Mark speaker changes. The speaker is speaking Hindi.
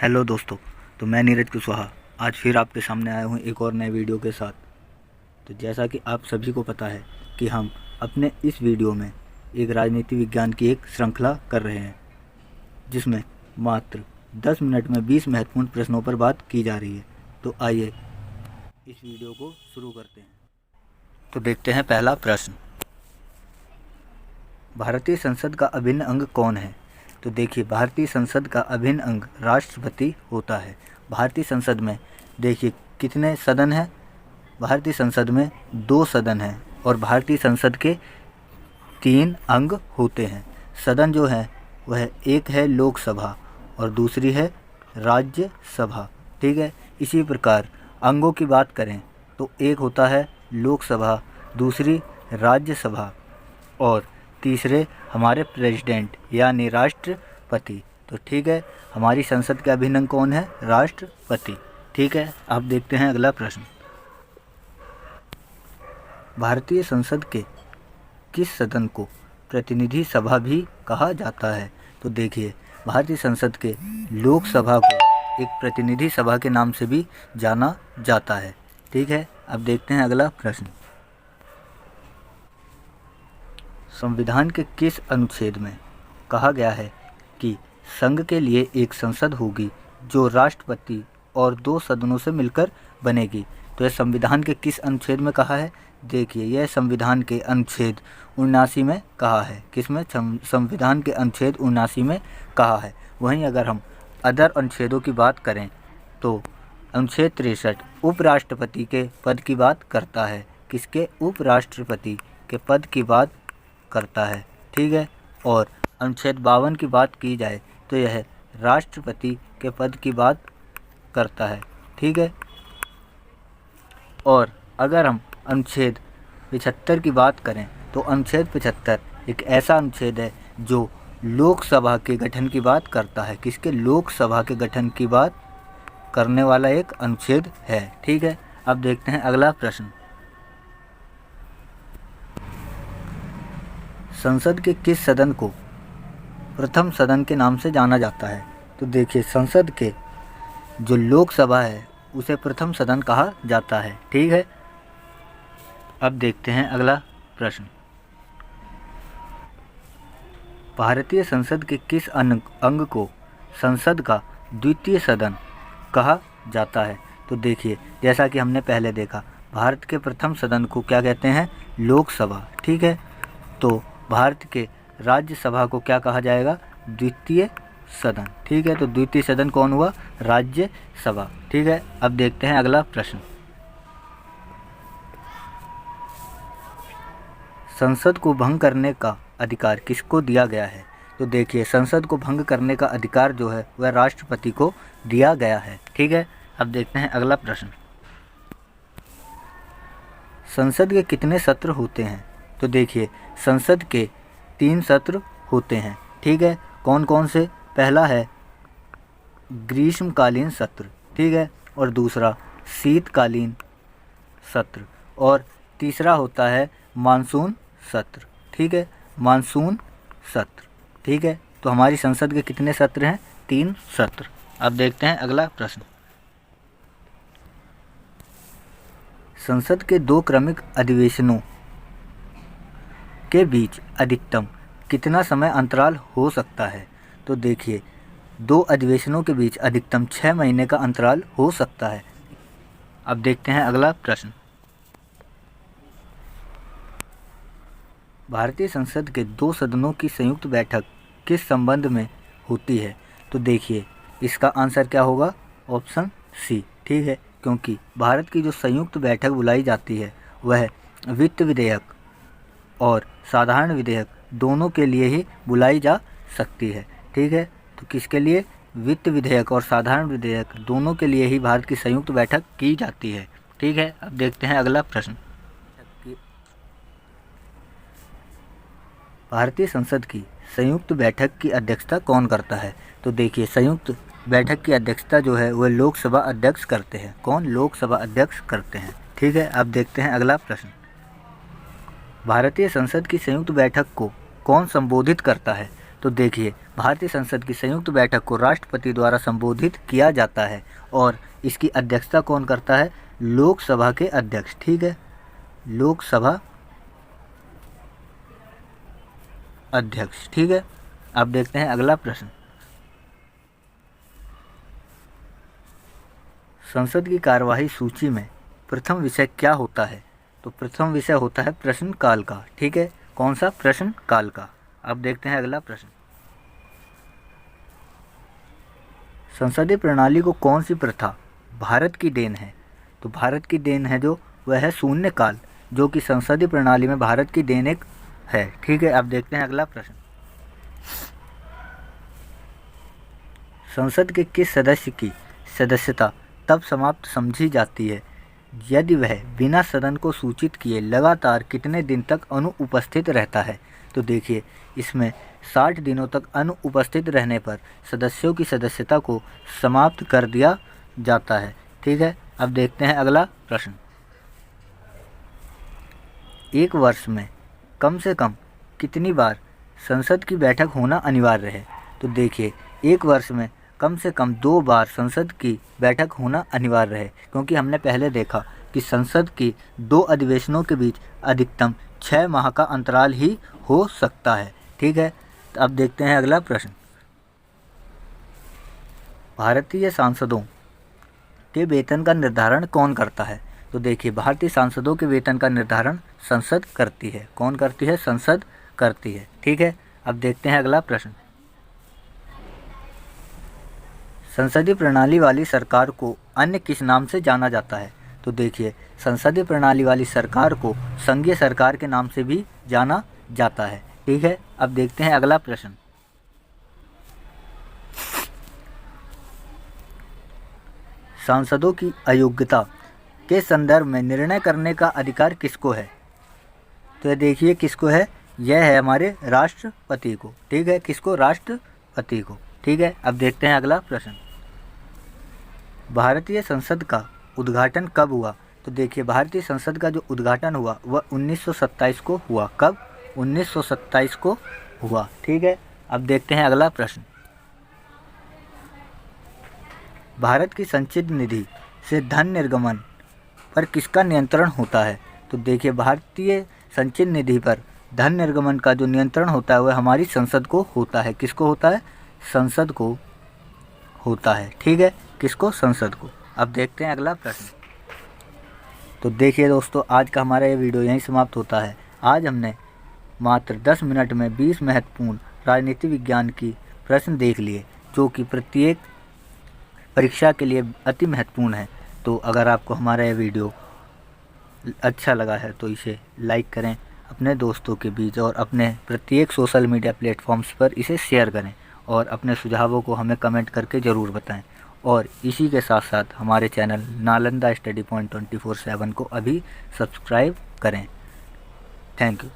Speaker 1: हेलो दोस्तों। तो मैं नीरज कुशवाहा आज फिर आपके सामने आया हूँ एक और नए वीडियो के साथ। तो जैसा कि आप सभी को पता है कि हम अपने इस वीडियो में एक राजनीति विज्ञान की एक श्रृंखला कर रहे हैं, जिसमें मात्र 10 मिनट में 20 महत्वपूर्ण प्रश्नों पर बात की जा रही है। तो आइए इस वीडियो को शुरू करते हैं। तो देखते हैं पहला प्रश्न, भारतीय संसद का अभिन्न अंग कौन है? तो देखिए, भारतीय संसद का अभिन्न अंग राष्ट्रपति होता है। भारतीय संसद में देखिए कितने सदन हैं। भारतीय संसद में 2 सदन हैं और भारतीय संसद के 3 अंग होते हैं। सदन जो है वह एक है लोकसभा और दूसरी है राज्यसभा। ठीक है, इसी प्रकार अंगों की बात करें तो एक होता है लोकसभा, दूसरी राज्यसभा और तीसरे हमारे प्रेसिडेंट यानी राष्ट्रपति। तो ठीक है, हमारी संसद के अभिन्न अंग कौन है? राष्ट्रपति। ठीक है, अब देखते हैं अगला प्रश्न, भारतीय संसद के किस सदन को प्रतिनिधि सभा भी कहा जाता है? तो देखिए, भारतीय संसद के लोकसभा को एक प्रतिनिधि सभा के नाम से भी जाना जाता है। ठीक है, अब देखते हैं अगला प्रश्न, संविधान के किस अनुच्छेद में कहा गया है कि संघ के लिए एक संसद होगी जो राष्ट्रपति और 2 सदनों से मिलकर बनेगी? तो यह संविधान के किस अनुच्छेद में कहा है? देखिए, यह संविधान के अनुच्छेद 79 में कहा है। किसमें? संविधान के अनुच्छेद 79 में कहा है। वहीं अगर हम अदर अनुच्छेदों की बात करें तो अनुच्छेद 63 उपराष्ट्रपति के पद की बात करता है। किसके? उपराष्ट्रपति के पद की बात करता है। ठीक है, और अनुच्छेद 52 की बात की जाए तो यह राष्ट्रपति के पद की बात करता है। ठीक है, और अगर हम अनुच्छेद 75 की बात करें तो अनुच्छेद 75 एक ऐसा अनुच्छेद है जो लोकसभा के गठन की बात करता है। किसके? लोकसभा के गठन की बात करने वाला एक अनुच्छेद है। ठीक है, अब देखते हैं अगला प्रश्न, संसद के किस सदन को प्रथम सदन के नाम से जाना जाता है? तो देखिए, संसद के जो लोकसभा है उसे प्रथम सदन कहा जाता है। ठीक है, अब देखते हैं अगला प्रश्न, भारतीय संसद के किस अंग को संसद का द्वितीय सदन कहा जाता है? तो देखिए, जैसा कि हमने पहले देखा, भारत के प्रथम सदन को क्या कहते हैं? लोकसभा। ठीक है, तो भारत के राज्यसभा को क्या कहा जाएगा? द्वितीय सदन। ठीक है, तो द्वितीय सदन कौन हुआ? राज्यसभा। ठीक है, अब देखते हैं अगला प्रश्न, संसद को भंग करने का अधिकार किसको दिया गया है? तो देखिए, संसद को भंग करने का अधिकार जो है वह राष्ट्रपति को दिया गया है। ठीक है, अब देखते हैं अगला प्रश्न, संसद के कितने सत्र होते हैं? तो देखिए, संसद के 3 सत्र होते हैं। ठीक है, कौन कौन से? पहला है ग्रीष्मकालीन सत्र, ठीक है, और दूसरा शीतकालीन सत्र और तीसरा होता है मानसून सत्र। ठीक है, मानसून सत्र। ठीक है, तो हमारी संसद के कितने सत्र हैं? 3 सत्र। अब देखते हैं अगला प्रश्न, संसद के 2 क्रमिक अधिवेशनों के बीच अधिकतम कितना समय अंतराल हो सकता है? तो देखिए, 2 अधिवेशनों के बीच अधिकतम 6 महीने का अंतराल हो सकता है। अब देखते हैं अगला प्रश्न, भारतीय संसद के 2 सदनों की संयुक्त बैठक किस संबंध में होती है? तो देखिए, इसका आंसर क्या होगा? Option C. ठीक है, क्योंकि भारत की जो संयुक्त बैठक बुलाई जाती है वह वित्त विधेयक और साधारण विधेयक दोनों के लिए ही बुलाई जा सकती है। ठीक है, तो किसके लिए? वित्त विधेयक और साधारण विधेयक दोनों के लिए ही भारत की संयुक्त बैठक की जाती है। ठीक है, अब देखते हैं अगला प्रश्न, भारतीय संसद की संयुक्त बैठक की अध्यक्षता कौन करता है? तो देखिए, संयुक्त बैठक की अध्यक्षता जो है वह लोकसभा अध्यक्ष करते हैं। कौन? लोकसभा अध्यक्ष करते हैं। ठीक है, अब देखते हैं अगला प्रश्न, भारतीय संसद की संयुक्त बैठक को कौन संबोधित करता है? तो देखिए, भारतीय संसद की संयुक्त बैठक को राष्ट्रपति द्वारा संबोधित किया जाता है और इसकी अध्यक्षता कौन करता है? लोकसभा के अध्यक्ष। ठीक है, लोकसभा अध्यक्ष। ठीक है, अब देखते हैं अगला प्रश्न। संसद की कार्यवाही सूची में प्रथम विषय क्या होता है? तो प्रथम विषय होता है प्रश्नकाल का। ठीक है, कौन सा? प्रश्नकाल का। अब देखते हैं अगला प्रश्न। संसदीय प्रणाली को कौन सी प्रथा भारत की देन है? तो भारत की देन है जो वह है शून्यकाल, जो कि संसदीय प्रणाली में भारत की देन एक है। ठीक है, अब देखते हैं अगला प्रश्न। संसद के किस सदस्य की सदस्यता तब समाप्त समझी जाती है यदि वह बिना सदन को सूचित किए लगातार कितने दिन तक अनुपस्थित रहता है? तो देखिए, इसमें 60 दिनों तक अनुपस्थित रहने पर सदस्यों की सदस्यता को समाप्त कर दिया जाता है। ठीक है, अब देखते हैं अगला प्रश्न। एक वर्ष में कम से कम कितनी बार संसद की बैठक होना अनिवार्य है? तो देखिए, एक वर्ष में कम से कम 2 बार संसद की बैठक होना अनिवार्य है, क्योंकि हमने पहले देखा कि संसद की 2 अधिवेशनों के बीच अधिकतम 6 माह का अंतराल ही हो सकता है। ठीक है, तो अब देखते हैं अगला प्रश्न। भारतीय सांसदों के वेतन का निर्धारण कौन करता है? तो देखिए, भारतीय सांसदों के वेतन का निर्धारण संसद करती है। कौन करती है? संसद करती है। ठीक है, अब देखते हैं अगला प्रश्न। संसदीय प्रणाली वाली सरकार को अन्य किस नाम से जाना जाता है? तो देखिए, संसदीय प्रणाली वाली सरकार को संघीय सरकार के नाम से भी जाना जाता है। ठीक है, अब देखते हैं अगला प्रश्न। सांसदों की अयोग्यता के संदर्भ में निर्णय करने का अधिकार किसको है? तो ये देखिए किसको है? यह है हमारे राष्ट्रपति को। ठीक है, किसको? राष्ट्रपति को। ठीक है, अब देखते हैं अगला प्रश्न। भारतीय संसद का उद्घाटन कब हुआ? तो देखिए, भारतीय संसद का जो उद्घाटन हुआ वह 1927 को हुआ। कब? 1927 को हुआ। ठीक है, अब देखते हैं अगला प्रश्न। भारत की संचित निधि से धन निर्गमन पर किसका नियंत्रण होता है? तो देखिए, भारतीय संचित निधि पर धन निर्गमन का जो नियंत्रण होता है वह हमारी संसद को होता है। किसको होता है? संसद को होता है। ठीक है, किसको? संसद को। अब देखते हैं अगला प्रश्न। तो देखिए दोस्तों, आज का हमारा ये वीडियो यहीं समाप्त होता है। आज हमने मात्र 10 मिनट में 20 महत्वपूर्ण राजनीति विज्ञान की प्रश्न देख लिए, जो कि प्रत्येक परीक्षा के लिए अति महत्वपूर्ण है। तो अगर आपको हमारा ये वीडियो अच्छा लगा है तो इसे लाइक करें अपने दोस्तों के बीच और अपने प्रत्येक सोशल मीडिया प्लेटफॉर्म्स पर इसे शेयर करें और अपने सुझावों को हमें कमेंट करके ज़रूर बताएं। और इसी के साथ साथ हमारे चैनल नालंदा स्टडी पॉइंट 24/7 को अभी सब्सक्राइब करें। Thank you.